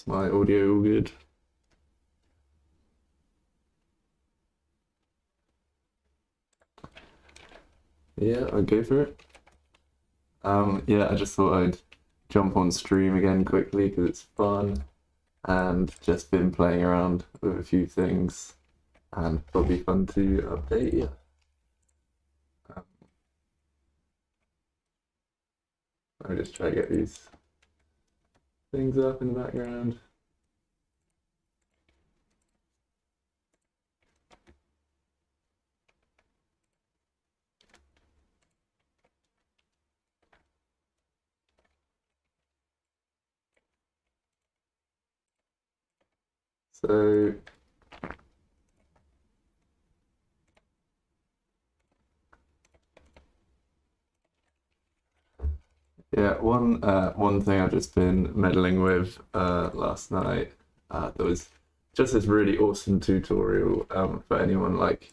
Is my audio all good? Yeah, I'll go for it. Yeah, I just thought I'd jump on stream again quickly because it's fun and just been playing around with a few things and it'll be fun to update you. I'll just try to get these things up in the background. So yeah, one thing I've just been meddling with last night, there was just this really awesome tutorial for anyone like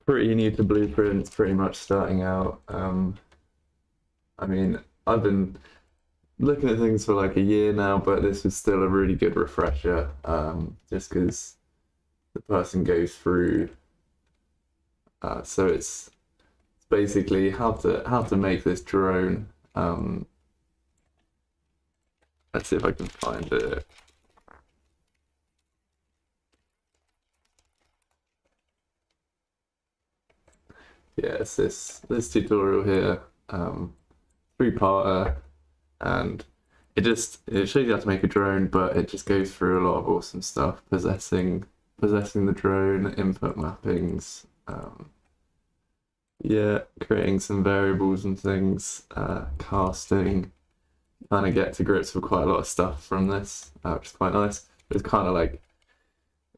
pretty new to blueprints, pretty much starting out. I mean, I've been looking at things for like a year now, but this was still a really good refresher, just because the person goes through. So it's basically how to make this drone. Let's see if I can find it. Yeah, it's this tutorial here, three-parter, and it shows you how to make a drone, but it just goes through a lot of awesome stuff, possessing the drone, input mappings, yeah, creating some variables and things, casting, kind of get to grips with quite a lot of stuff from this, which is quite nice. It's kind of like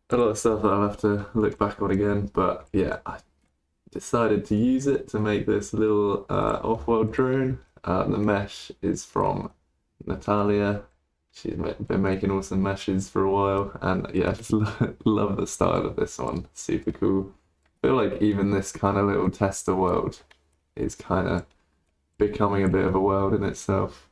a lot of stuff that I'll have to look back on again, but yeah, I decided to use it to make this little off-world drone. The mesh is from Natalia. She's been making awesome meshes for a while, and yeah, I just love the style of this one. Super cool. I feel like even this kind of little tester world is kind of becoming a bit of a world in itself.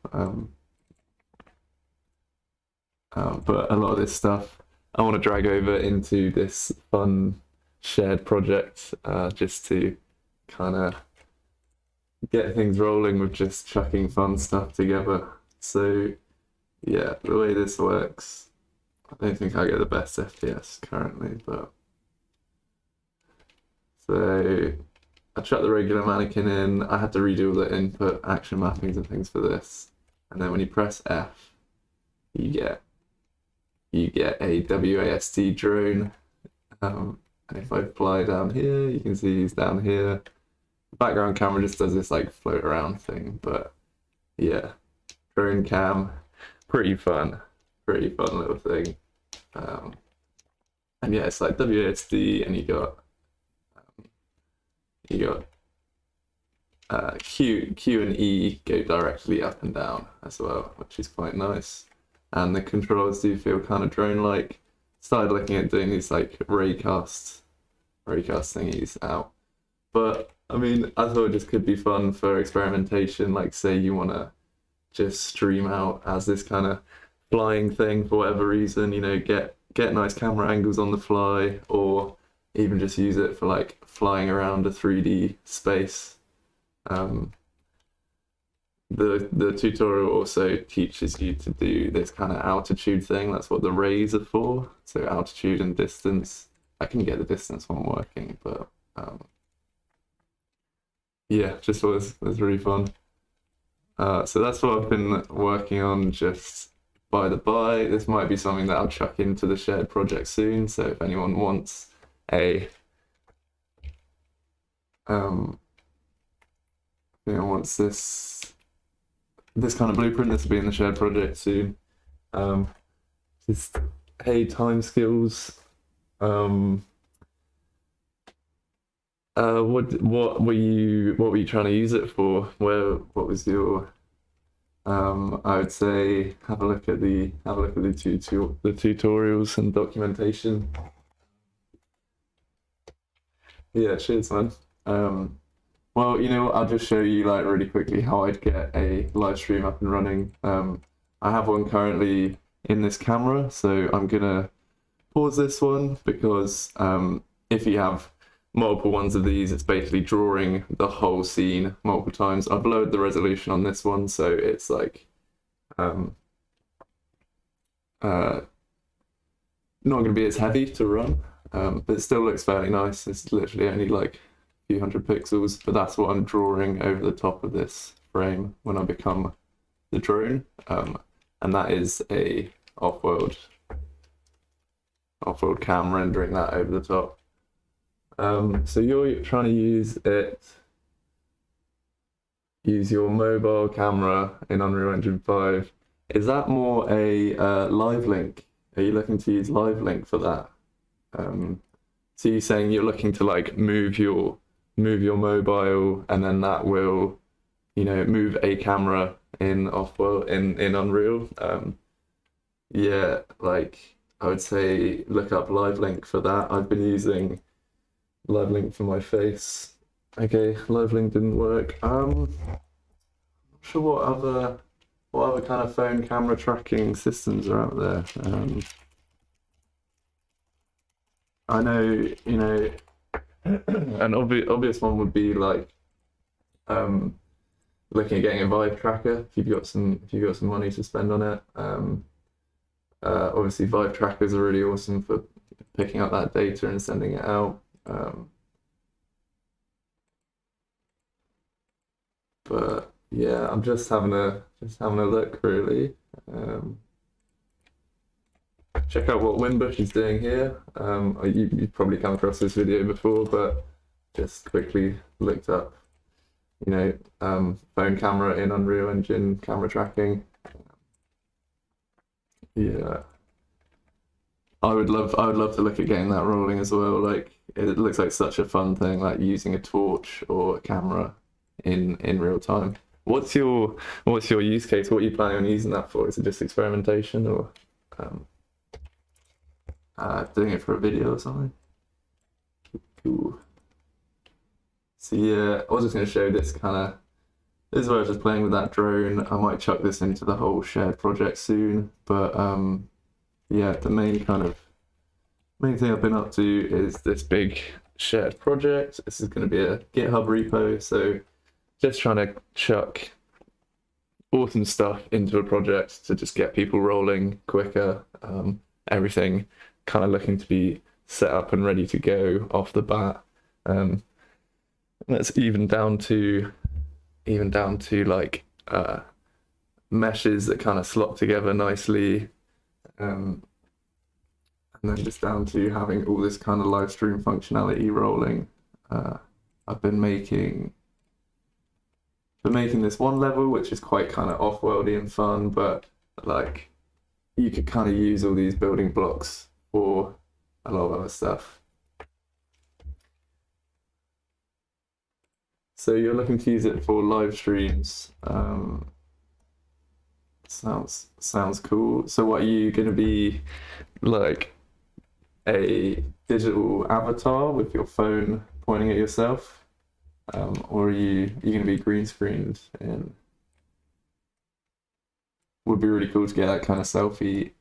But a lot of this stuff I want to drag over into this fun shared project, just to kind of get things rolling with just chucking fun stuff together. So yeah, the way this works, I don't think I get the best FPS currently, but so I chucked the regular mannequin in. I had to redo all the input action mappings and things for this, and then when you press F, you get a WASD drone. And if I fly down here, you can see he's down here. The background camera just does this like float around thing, but yeah, drone cam, pretty fun little thing. And yeah, it's like WASD, and you got Q and E go directly up and down as well, which is quite nice. And the controls do feel kind of drone-like. Started looking at doing these like raycast thingies out, but I mean, I thought this could be fun for experimentation. Like, say you want to just stream out as this kind of flying thing for whatever reason, you know, get nice camera angles on the fly, or even just use it for like flying around a 3D space. The tutorial also teaches you to do this kind of altitude thing. That's what the rays are for. So altitude and distance. I can get the distance one working, but yeah, just was really fun. So that's what I've been working on, just by the by. This might be something that I'll chuck into the shared project soon. So if anyone wants a this kind of blueprint, this will be in the shared project soon. Just hey, time skills. What were you trying to use it for? What was your I would say have a look at the tutorials and documentation. Yeah, cheers, man. Well, you know what, I'll just show you really quickly how I'd get a live stream up and running. I have one currently in this camera. So I'm gonna pause this one because if you have multiple ones of these, it's basically drawing the whole scene multiple times. I've lowered the resolution on this one, so it's like not going to be as heavy to run, but it still looks fairly nice. It's literally only like a few hundred pixels, but that's what I'm drawing over the top of this frame when I become the drone, and that is a off-world cam rendering that over the top. So you're trying to use your mobile camera in Unreal Engine 5. Is that more a live link? Are you looking to use live link for that? So you're saying you're looking to like move your mobile, and then that will, move a camera in Offworld in Unreal. Yeah, like I would say look up live link for that. I've been using live link for my face. Okay, live link didn't work. Not sure what other kind of phone camera tracking systems are out there. I know, an obvious one would be like looking at getting a Vive tracker if you've got some money to spend on it. Obviously Vive trackers are really awesome for picking up that data and sending it out. But yeah, I'm just having a look really. Check out what Wimbush is doing here. You've probably come across this video before, but just quickly looked up, phone camera in Unreal Engine camera tracking. Yeah, I would love to look at getting that rolling as well. Like it looks like such a fun thing, like using a torch or a camera in real time. What's your use case? What are you planning on using that for? Is it just experimentation or doing it for a video or something? Cool. So yeah, I was just going to show this this is where I was just playing with that drone. I might chuck this into the whole shared project soon, but yeah, the main thing I've been up to is this big shared project. This is going to be a GitHub repo, so just trying to chuck awesome stuff into a project to just get people rolling quicker. Everything kind of looking to be set up and ready to go off the bat. That's even down to like meshes that kind of slot together nicely, and then just down to having all this kind of live stream functionality rolling. I've been making this one level which is quite kind of off-worldy and fun, but like you could kind of use all these building blocks for a lot of other stuff. So you're looking to use it for live streams. Sounds cool. So what, are you going to be like a digital avatar with your phone pointing at yourself, or are you going to be green screened? And would be really cool to get that kind of selfie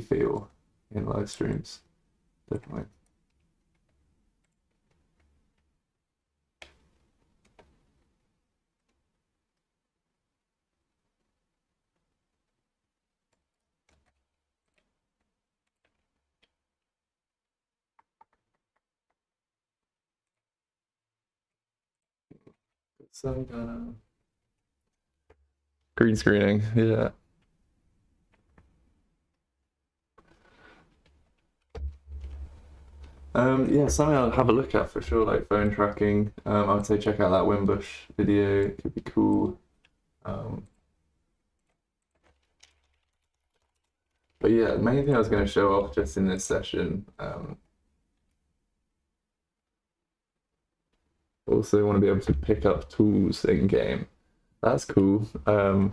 feel in live streams, definitely. Some kind of green screening, yeah. Yeah, something I'll have a look at for sure, like phone tracking. I would say check out that Wimbush video, it could be cool. But yeah, the main thing I was going to show off just in this session, also want to be able to pick up tools in game. That's cool. I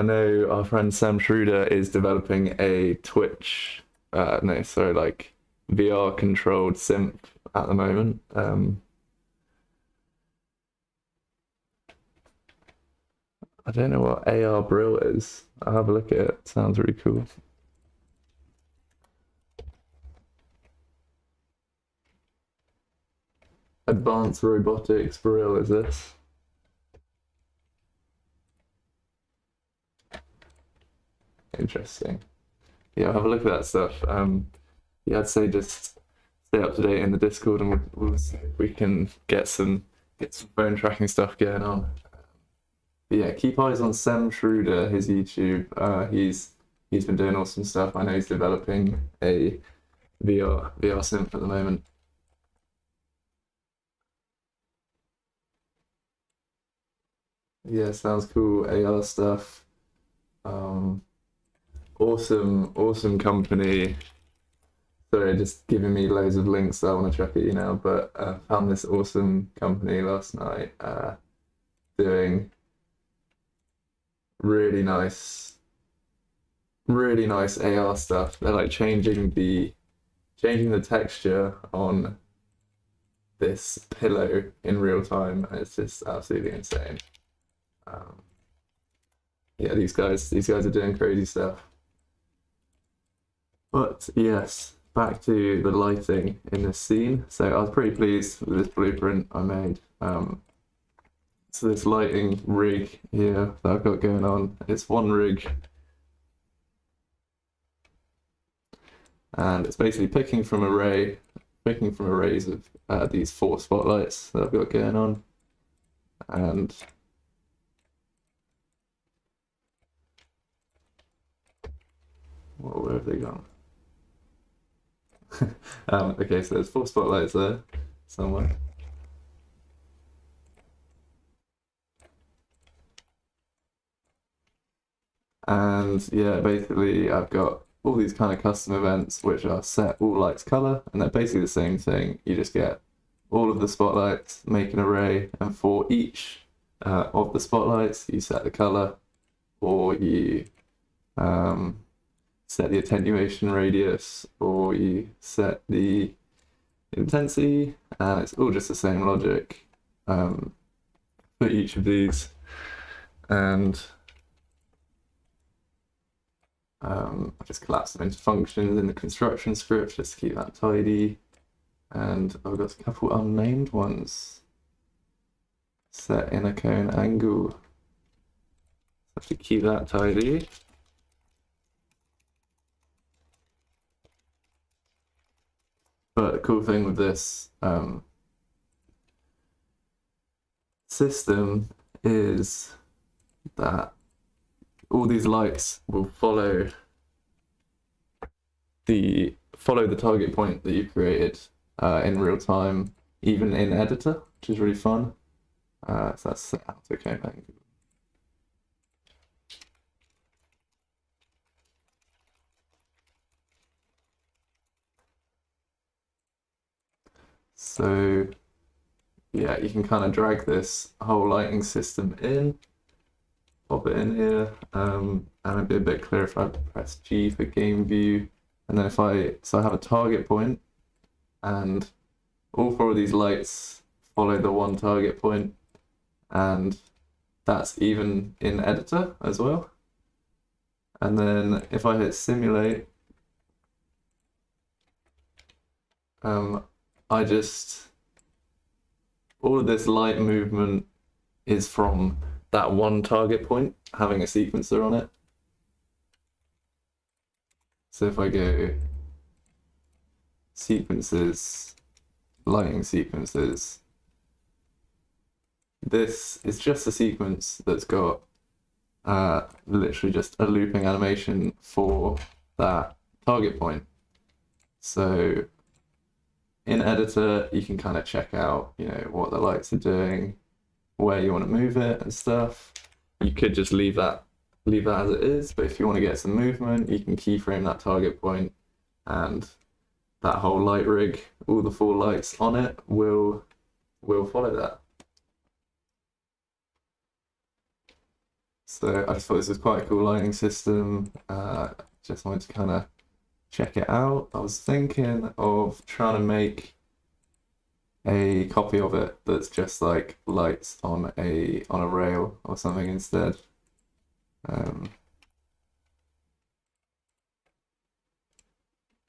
know our friend Sam Schroeder is developing a Twitch, like VR controlled synth at the moment. I don't know what AR Brill is. I'll have a look at it. Sounds really cool. advanced robotics for real is this? Interesting. Yeah, I'll have a look at that stuff. Yeah, I'd say just stay up to date in the Discord, and we'll see if we can get some phone tracking stuff going on. But yeah, keep eyes on Sam Schroeder, his YouTube. He's been doing awesome stuff. I know he's developing a VR synth at the moment. Yeah, sounds cool. AR stuff. Awesome company. Sorry, just giving me loads of links that I want to check at you now, but found this awesome company last night doing really nice AR stuff. They're like changing the texture on this pillow in real time, and it's just absolutely insane. Yeah, these guys are doing crazy stuff. But yes, back to the lighting in this scene. So I was pretty pleased with this blueprint I made. So this lighting rig here that I've got going on, it's one rig, and it's basically picking from arrays of these 4 spotlights that I've got going on, and where have they gone? Okay, so there's 4 spotlights there somewhere. And yeah, basically I've got all these kind of custom events which are set all lights color, and they're basically the same thing. You just get all of the spotlights, make an array, and for each of the spotlights you set the color, or you set the attenuation radius, or you set the intensity, and it's all just the same logic for each of these. And I just collapse them into functions in the construction script just to keep that tidy. And I've got a couple unnamed ones set in a cone angle. Have to keep that tidy. But the cool thing with this system is that all these lights will follow the target point that you've created in real time, even in editor, which is really fun. So that's set out to cone angle. So yeah, you can kind of drag this whole lighting system in, pop it in here, and it'd be a bit clearer if I press G for game view. And then so I have a target point, and all 4 of these lights follow the one target point, and that's even in editor as well. And then if I hit simulate, all of this light movement is from that one target point having a sequencer on it. So if I go sequences, lighting sequences, this is just a sequence that's got literally just a looping animation for that target point. So in editor, you can kind of check out, what the lights are doing, where you want to move it and stuff. You could just leave that as it is, but if you want to get some movement, you can keyframe that target point, and that whole light rig, all the 4 lights on it will follow that. So I just thought this was quite a cool lighting system. Just wanted to kind of check it out. I was thinking of trying to make a copy of it that's just like lights on a rail or something instead.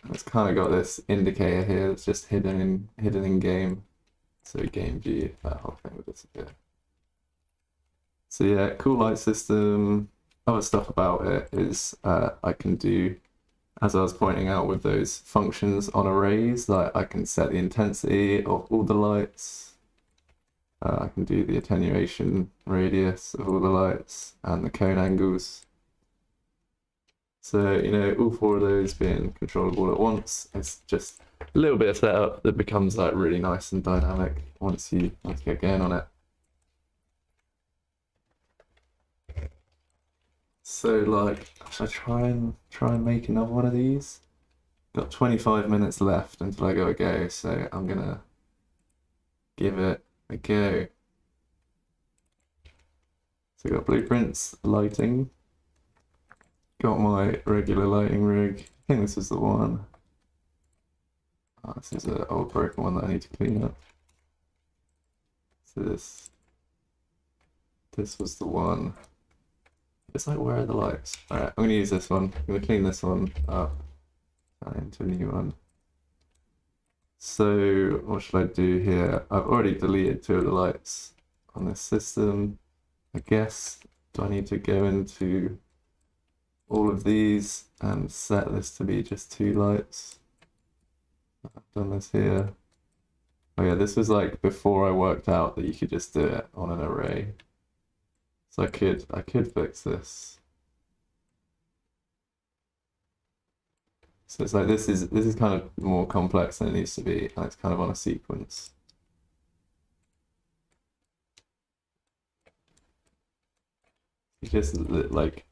It's kind of got this indicator here that's just hidden in game. So game view, that whole thing will disappear. So yeah, cool light system. Other stuff about it is I can do, as I was pointing out with those functions on arrays, like I can set the intensity of all the lights. I can do the attenuation radius of all the lights and the cone angles. So, you know, all four of those being controllable at once, it's just a little bit of setup that becomes like really nice and dynamic once you get going on it. So like, should I try and make another one of these? Got 25 minutes left until I gotta go, so I'm gonna give it a go. So got blueprints, lighting. Got my regular lighting rig. I think this is the one. Oh, this is an old broken one that I need to clean up. So this was the one. It's like, where are the lights? Alright, I'm gonna use this one. I'm gonna clean this one up into a new one. So what should I do here? I've already deleted two of the lights on this system. I guess, do I need to go into all of these and set this to be just two lights? I've done this here. Oh yeah, this was like before I worked out that you could just do it on an array. So I could fix this. So it's like this is kind of more complex than it needs to be, and it's kind of on a sequence. You just like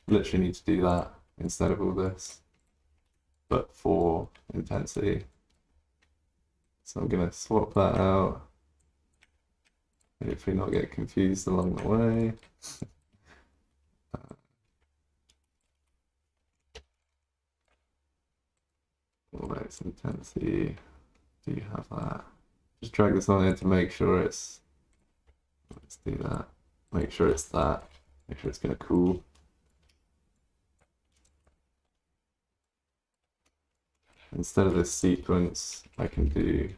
literally need to do that instead of all this, but for intensity. So I'm gonna swap that out. Hopefully not get confused along the way. Lights intensity. Do you have that? Just drag this on in to make sure it's. Let's do that. Make sure it's that. Make sure it's gonna cool. Instead of this sequence, I can do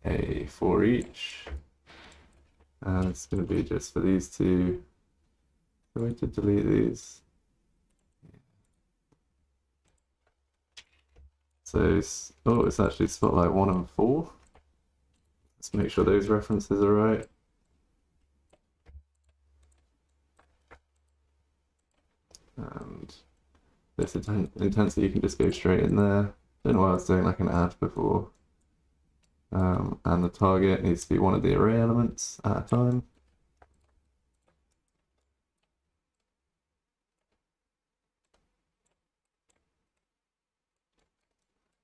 a for each. And it's going to be just for these two. Do I need to delete these? So, oh, it's actually spotlight 1 and 4. Let's make sure those references are right. And this intensity, you can just go straight in there. Don't know why I was doing like an add before. And the target needs to be one of the array elements at a time.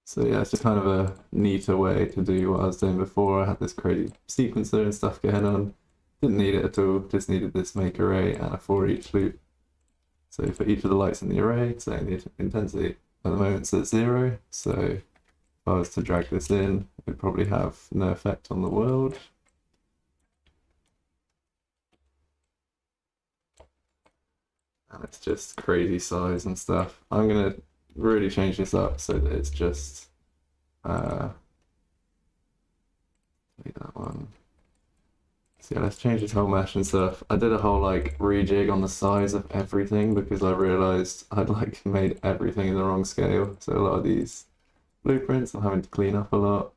So yeah, it's just kind of a neater way to do what I was doing before. I had this crazy sequencer and stuff going on. Didn't need it at all, just needed this make array and a for each loop. So for each of the lights in the array, saying the intensity at the moment it's at 0. So if I was to drag this in, it would probably have no effect on the world. And it's just crazy size and stuff. I'm gonna really change this up so that it's just delete that one. So yeah, let's change this whole mesh and stuff. I did a whole like rejig on the size of everything because I realized I'd like made everything in the wrong scale. So a lot of these blueprints I'm having to clean up a lot.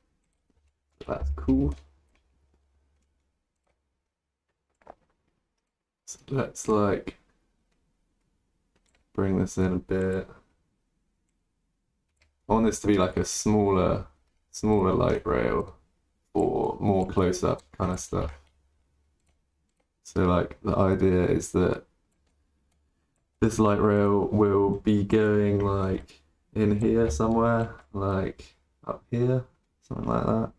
That's cool. So let's like bring this in a bit. I want this to be like a smaller light rail for more close-up kind of stuff. So like the idea is that this light rail will be going like in here somewhere, like up here, something like that.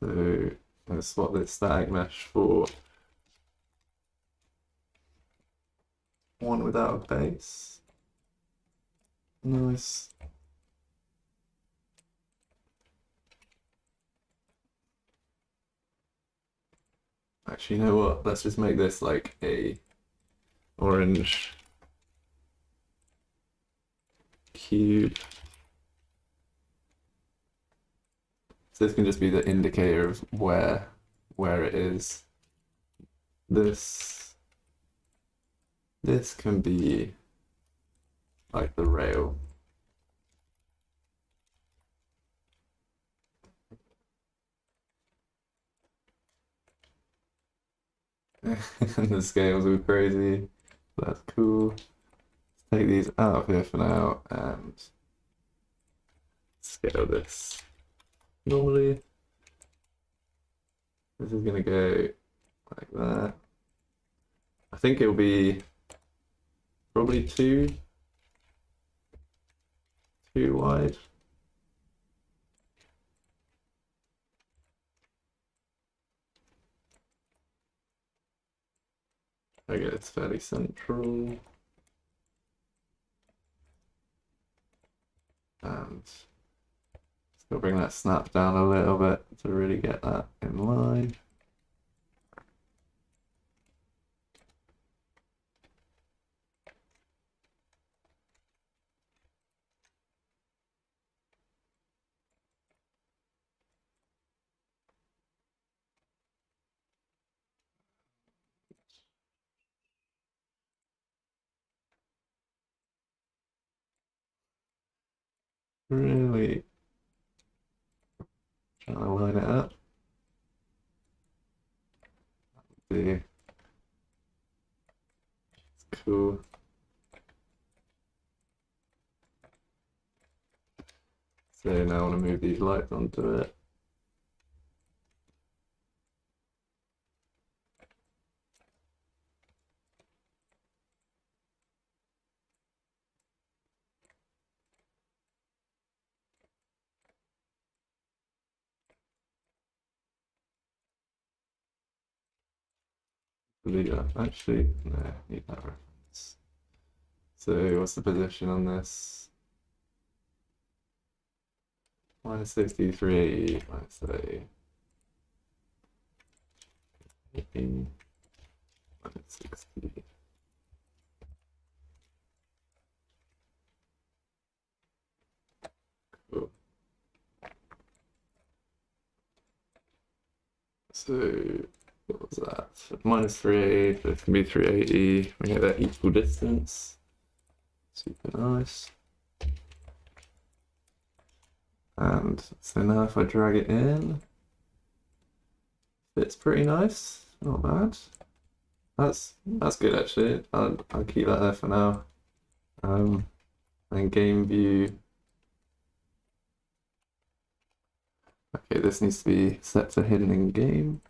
So let's swap this static mesh for one without a base. Nice. Actually, you know what? Let's just make this like a orange cube. So this can just be the indicator of where it is. This can be like the rail. And the scales are crazy. That's cool. Let's take these out of here for now and scale this. Normally, this is gonna go like that. I think it'll be probably too wide. Okay, it's fairly central. And still bring that snap down a little bit to really get that in line. Really trying to line it up. See, it's cool. So now I want to move these lights onto it. Actually, no, need that reference. So what's the position on this? Minus 63, let's say 80, minus 60. Cool. So what was that? Minus 380, so it's gonna be 380. We get that equal distance. Super nice. And so now if I drag it in, fits pretty nice, not bad. That's good actually. I'll keep that there for now. And game view. Okay, this needs to be set to hidden in game.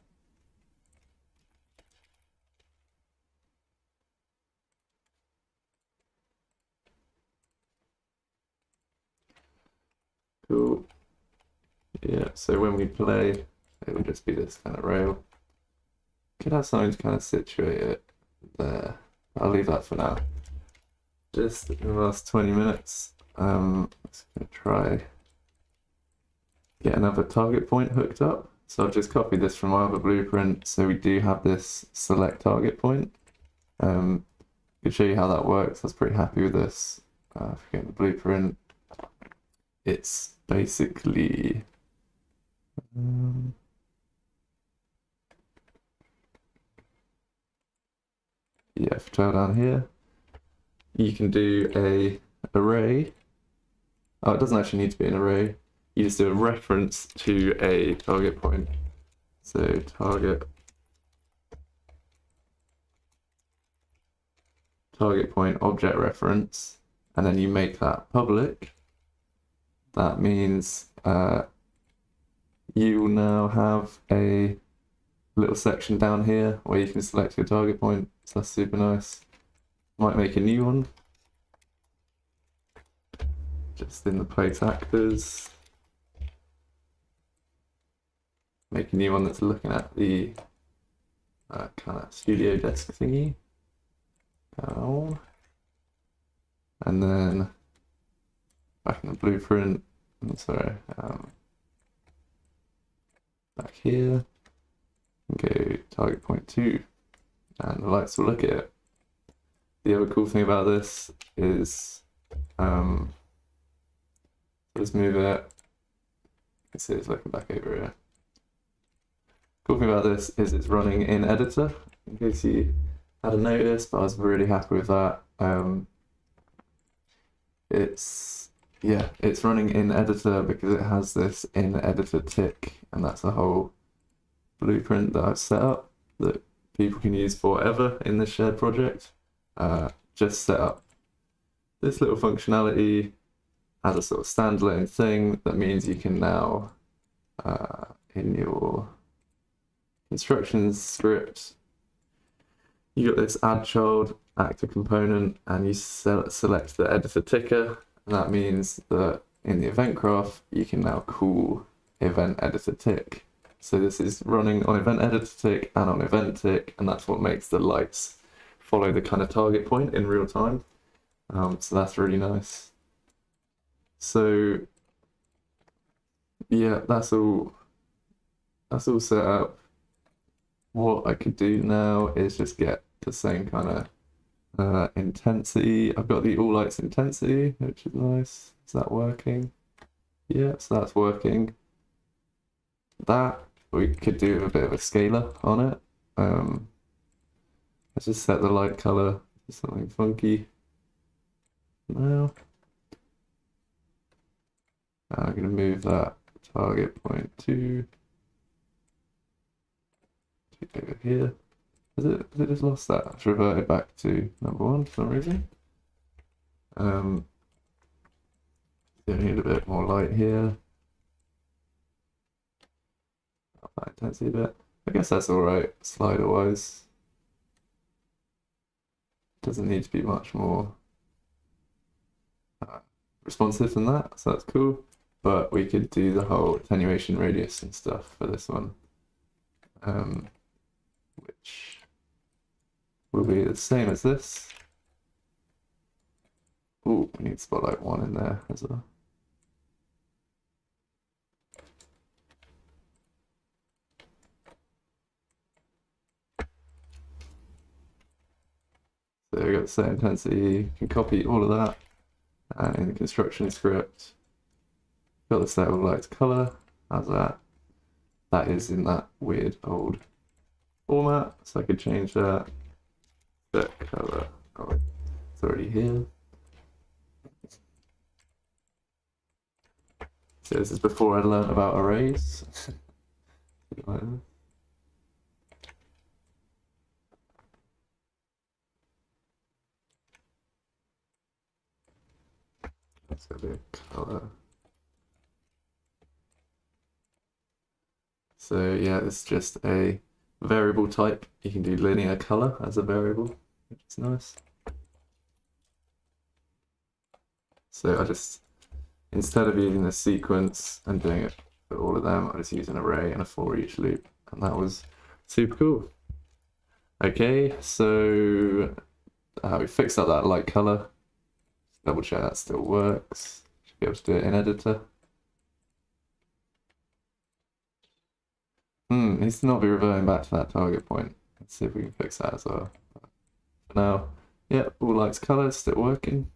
Cool. Yeah, so when we play, it will just be this kind of rail. Could have something to kind of situate it there. I'll leave that for now. Just in the last 20 minutes, let's gonna try get another target point hooked up. So I've just copied this from my other blueprint. So we do have this select target point. Could show you how that works. I was pretty happy with this. Forget the blueprint. It's basically yeah, if you go down here, you can do a array. Oh, it doesn't actually need to be an array. You just do a reference to a target point. So target point object reference, and then you make that public. That means you will now have a little section down here where you can select your target point. So that's super nice. Might make a new one. Just in the place actors. Make a new one that's looking at the kind of studio desk thingy. Down. And then back in the blueprint, I'm sorry, back here, go target point 2, and the lights will look at it. The other cool thing about this is, let's move it can see it's looking back over here. Cool thing about this is it's running in editor, in case you hadn't noticed, but I was really happy with that. It's running in editor because it has this in editor tick, and that's the whole blueprint that I've set up that people can use forever in this shared project. Just set up this little functionality as a sort of standalone thing. That means you can now, in your instructions script, you got this add child actor component, and you select the editor ticker, and that means that in the event graph you can now call event editor tick. So this is running on event editor tick and on event tick, and that's what makes the lights follow the kind of target point in real time. So that's really nice. So yeah, that's all set up. What I could do now is just get the same kind of intensity. I've got the all lights intensity, which is nice. Is that working? Yeah, so that's working. That we could do a bit of a scaler on it. Let's just set the light color to something funky. Now I'm going to move that target point to over here. Has it just lost that? It's reverted back to number 1 for some reason. You need a bit more light here. Up that intensity a bit. I guess that's alright, slider wise. Doesn't need to be much more responsive than that, so that's cool. But we could do the whole attenuation radius and stuff for this one, which will be the same as this. Oh, we need spotlight 1 in there as well. So we've got the same intensity, you can copy all of that, and in the construction script, got the set of lights color as that. That is in that weird old format, so I could change that. Set color, oh, it's already here. So this is before I learned about arrays. That's gonna be a color. So yeah, it's just a variable type. You can do linear color as a variable, which is nice. So I just, instead of using the sequence and doing it for all of them, I just use an array and a for each loop, and that was super cool. Okay, so we fixed up that light color. Double check that still works. Should be able to do it in editor. Needs to not be reverting back to that target point. Let's see if we can fix that as well. For now, yeah, all lights color still working.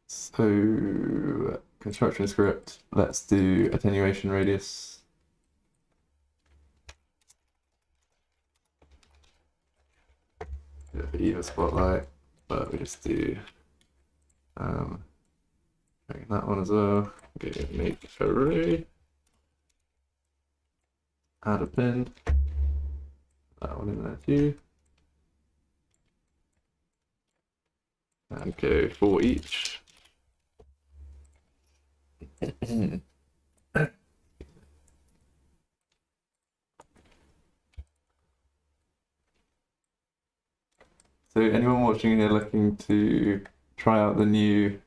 So construction script, let's do attenuation radius. Either spotlight, but we just do that one as well. Okay, make array, add a pin, that one in there too, and go for each. So anyone watching here looking to try out the new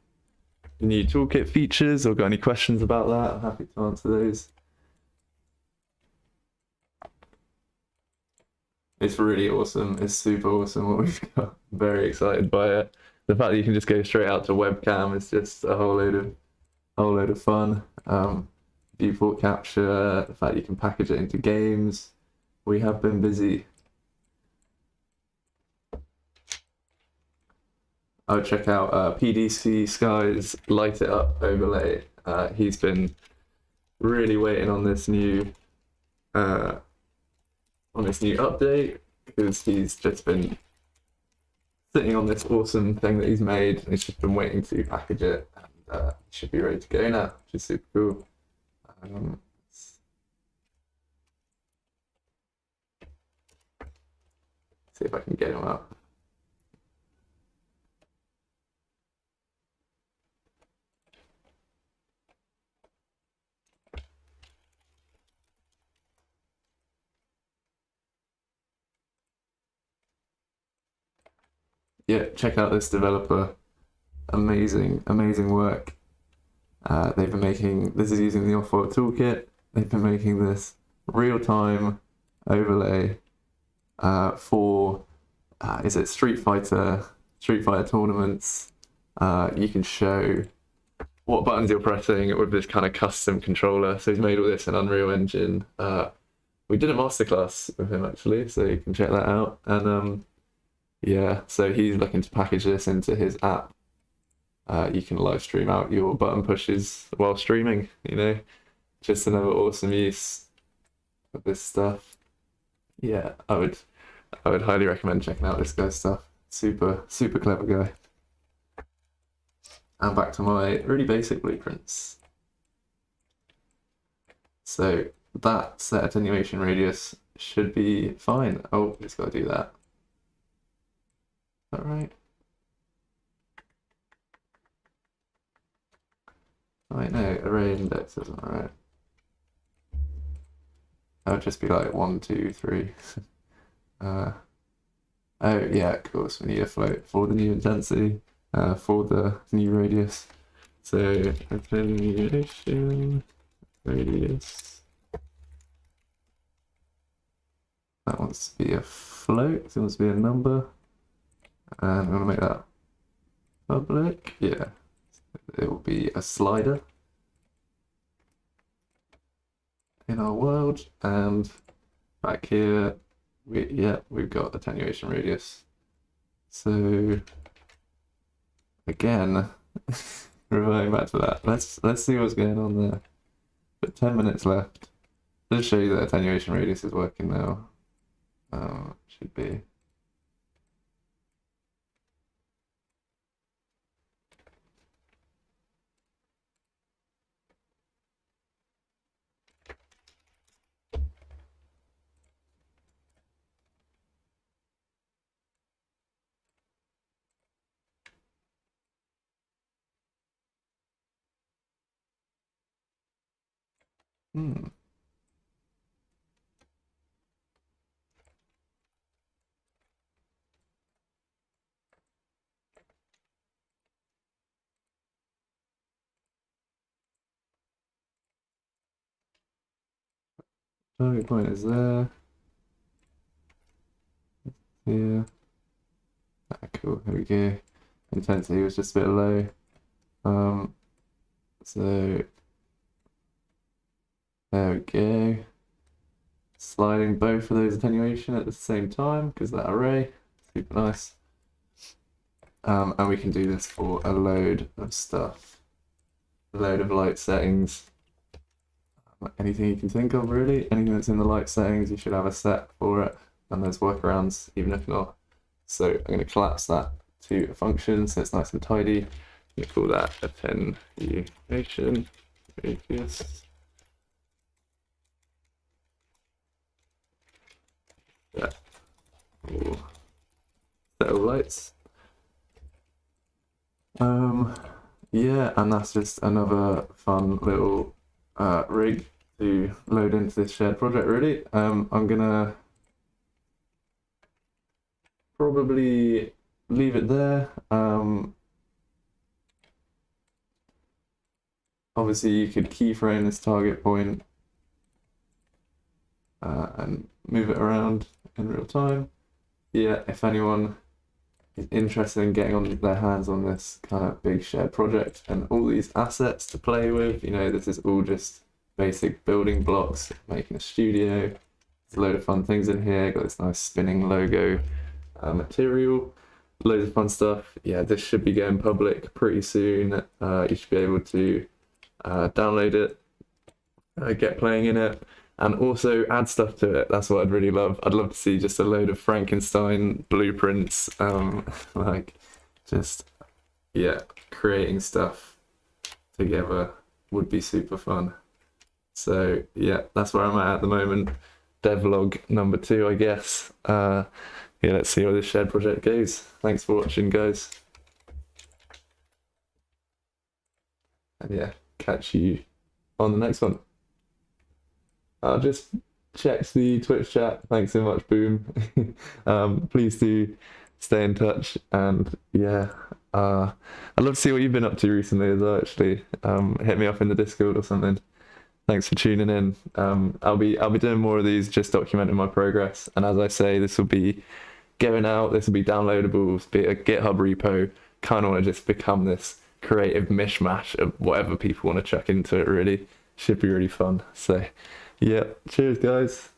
toolkit features or got any questions about that, I'm happy to answer those. It's really awesome. It's super awesome what we've got. I'm very excited by it. The fact that you can just go straight out to webcam is just a whole load of fun. Viewport capture, the fact you can package it into games, we have been busy. I would check out PDC Sky's Light It Up overlay. He's been really waiting on this new update because he's just been sitting on this awesome thing that he's made. He's just been waiting to package it, and it should be ready to go now, which is super cool. See if I can get him up. Yeah, check out this developer. Amazing, amazing work. They've been making, this is using the Off-World toolkit. They've been making this real-time overlay for, is it Street Fighter tournaments. You can show what buttons you're pressing with this kind of custom controller. So he's made all this in Unreal Engine. We did a masterclass with him actually, so you can check that out. And yeah, so he's looking to package this into his app. You can live stream out your button pushes while streaming, you know, just another awesome use of this stuff. Yeah, I would highly recommend checking out this guy's stuff. Super, super clever guy. And back to my really basic blueprints. So that set attenuation radius should be fine. Oh, just gotta do that. All right. Right, no, array index isn't right. That would just be like 1, 2, 3. Oh yeah, of course, we need a float for the new intensity, for the new radius. So attenuation radius. That wants to be a float, it wants to be a number. And I'm gonna make that public. Yeah, it will be a slider in our world, and back here, we've got attenuation radius. So again, reverting back to that, let's see what's going on there. But 10 minutes left. Just show you that attenuation radius is working now. Should be. Target point is there. Here. Cool, here we go. Intensity was just a bit low. So there we go. Sliding both of those attenuation at the same time because that array, super nice. And we can do this for a load of stuff, a load of light settings. Anything you can think of really, anything that's in the light settings, you should have a set for it, and there's workarounds even if not. So I'm going to collapse that to a function so it's nice and tidy. We call that attenuation radius. Yeah. Set of lights. Yeah, and that's just another fun little rig to load into this shared project really. I'm gonna probably leave it there. Obviously you could keyframe this target point and move it around in real time. Yeah, if anyone is interested in getting on their hands on this kind of big shared project and all these assets to play with, you know, this is all just basic building blocks, making a studio. There's a load of fun things in here. Got this nice spinning logo material. Loads of fun stuff. Yeah, this should be going public pretty soon. You should be able to download it, get playing in it, and also add stuff to it. That's what I'd really love. I'd love to see just a load of Frankenstein blueprints, like just, yeah, creating stuff together would be super fun. So yeah, that's where I'm at the moment. Devlog number 2, I guess. Yeah, let's see how this shared project goes. Thanks for watching, guys. And yeah, catch you on the next one. I'll just check the Twitch chat. Thanks so much, Boom. Please do stay in touch, and yeah, I'd love to see what you've been up to recently as well, actually. Hit me up in the Discord or something. Thanks for tuning in. I'll be doing more of these, just documenting my progress. And as I say, this will be going out, this will be downloadable, be a GitHub repo. Kind of want to just become this creative mishmash of whatever people want to chuck into it, really. Should be really fun. So yeah, cheers guys.